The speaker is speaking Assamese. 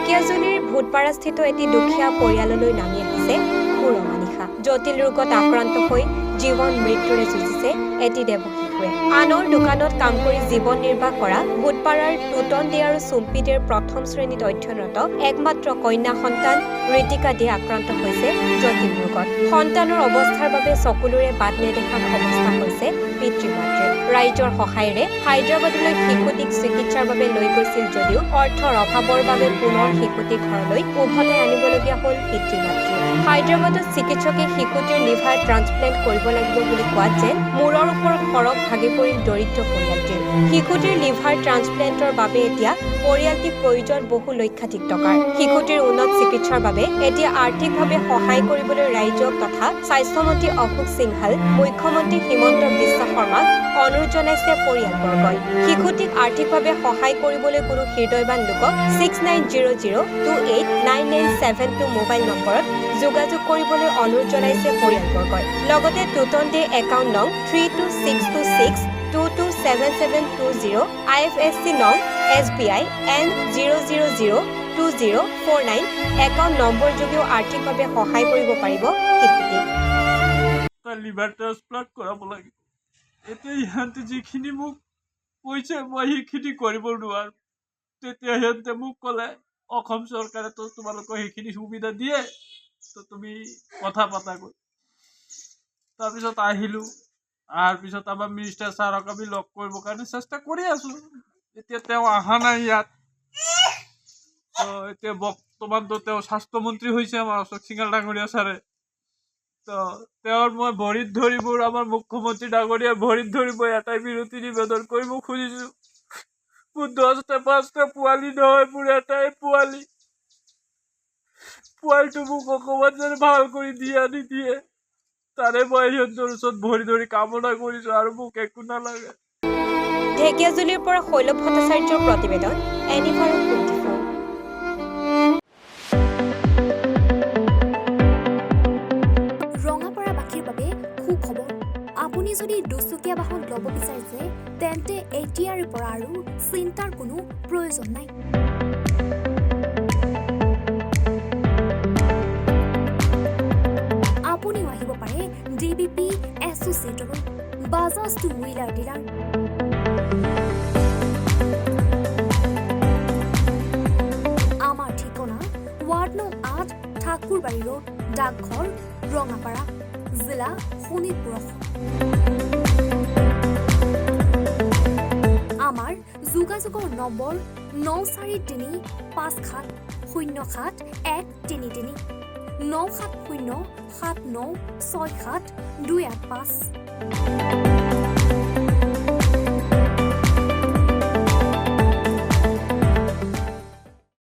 ঢেকিয়াজুলিৰ ভূতপাৰাস্থিত এটি দুখীয়া পৰিয়াললৈ নামি আহিছে সুৰমা নিশা। জটিল ৰোগত আক্ৰান্ত হৈ জীৱন মৃত্যুৰে যুঁজিছে এটি দেৱশিশুৱে। আনৰ দোকানত কাম কৰি জীৱন নিৰ্বাহ কৰা ভূতপাৰাৰ টুটন দে আৰু চুম্পি দেৰ প্ৰথম শ্ৰেণীত অধ্যয়নৰত একমাত্ৰ কন্যা সন্তান ঋতিকা দে আক্ৰান্ত হৈছে জটিল ৰোগত। সন্তানৰ অৱস্থাৰ বাবে চকুলোৰে বাট নেদেখা অৱস্থা হৈছে পিতৃ-মাতৃৰ। ৰাইজৰ সহায়েৰে হায়দৰাবাদলৈ শিশুটিক চিকিৎসাৰ বাবে লৈ গৈছিল যদিও অৰ্থৰ অভাৱৰ বাবে পুনৰ শিশুটিক ঘৰলৈ উভতাই আনিবলগীয়া হ'ল পিতৃ-মাতৃ। হায়দৰাবাদত চিকিৎসকে শিশুটিৰ লিভাৰ ট্ৰান্সপ্লেণ্ট কৰিব লাগিব বুলি কোৱাত যেন মূৰৰ ওপৰত সৰগ ভাগি পৰিল দৰিদ্ৰ পৰিয়ালটিৰ। শিশুটিৰ লিভাৰ ট্ৰান্সপ্লেণ্টৰ বাবে এতিয়া পৰিয়ালটিক প্ৰয়োজন বহু লক্ষাধিক টকাৰ। শিশুটিৰ উন্নত চিকিৎসাৰ বাবে এতিয়া আৰ্থিকভাৱে সহায় কৰিবলৈ ৰাইজক তথা স্বাস্থ্যমন্ত্ৰী অশোক সিংহাল, মুখ্যমন্ত্ৰী হিমন্ত বিশ্ব শৰ্মাক অনুৰোধ জনাইছে পৰিয়ালবৰ্গই। শিশুটিক আৰ্থিকভাৱে সহায় কৰিবলৈ কোনো হৃদয়বান লোকক 6900289972 মোবাইল নম্বৰত যোগাযোগ কৰিবলৈ অনুৰোধ জনাইছে পৰিয়ালবৰ্গই। লগতে টুটন দে একাউণ্ট নং 3266227720, IFSC নং SBI N0002049 একাউণ্ট নম্বৰ যোগেও আৰ্থিকভাৱে সহায় কৰিব পাৰিব শিশুটিক। লিভাৰ ট্ৰান্সপ্লাণ্ট কৰাব লাগে। এতিয়া ইহঁতে যিখিনি মোক কৈছে মই সেইখিনি কৰিব নোৱাৰোঁ। তেতিয়া সিহঁতে মোক ক'লে অসম চৰকাৰেতো তোমালোকক সেইখিনি সুবিধা দিয়ে, তো তুমি কথা পাতাগৈ। তাৰপিছত আহিলোঁ। অহাৰ পিছত আমাৰ মিনিষ্টাৰ ছাৰক আমি লগ কৰিবৰ কাৰণে চেষ্টা কৰি আছোঁ। এতিয়া তেওঁ অহা নাই ইয়াত। তো এতিয়া বৰ্তমানতো তেওঁ স্বাস্থ্যমন্ত্ৰী হৈছে আমাৰ অশোক সিংহাল ডাঙৰীয়া ছাৰে। তো তেওঁৰ মই ভৰিত ধৰি আমাৰ মুখ্যমন্ত্ৰী ডাঙৰীয়াৰ ভৰিত ধৰি মই এটাই বিৰতি নিবেদন কৰিব খুজিছোঁ। মোৰ 10টা 5টা পোৱালি নহয়, মোৰ এটাই পোৱালি। পোৱালিটো মোক অকণমান যেন ভাল কৰি দিয়ে আনি দিয়ে, তাৰে মই সিহঁতৰ ওচৰত ভৰি ধৰি কামনা কৰিছোঁ আৰু মোক একো নালাগে। ঢেকিয়াজুলিৰ পৰা শৈলৱ ভট্টাচাৰ্যৰ প্ৰতিবেদন, এনিভাৰ 24। ৰঙাপাৰাবাসীৰ বাবে সুখবৰ। আপুনি যদি দুচকীয়া বাহন ল'ব বিচাৰিছে তেন্তে এতিয়াৰে পৰা আৰু চিন্তাৰ কোনো প্ৰয়োজন নাই। আপুনিও আহিব পাৰে DBP এছ'চিয়েটলৈ, বাজাজ টু হুইলাৰ ডিলাৰ। আমাৰ ঠিকনা ৱাৰ্ড নং 8, ঠাকুৰবাৰী ৰোড, ডাকঘৰ, ৰঙাপাৰা, জিলা শোণিতপুৰ। আমাৰ যোগাযোগৰ নম্বৰ 9435707133, 9707967285।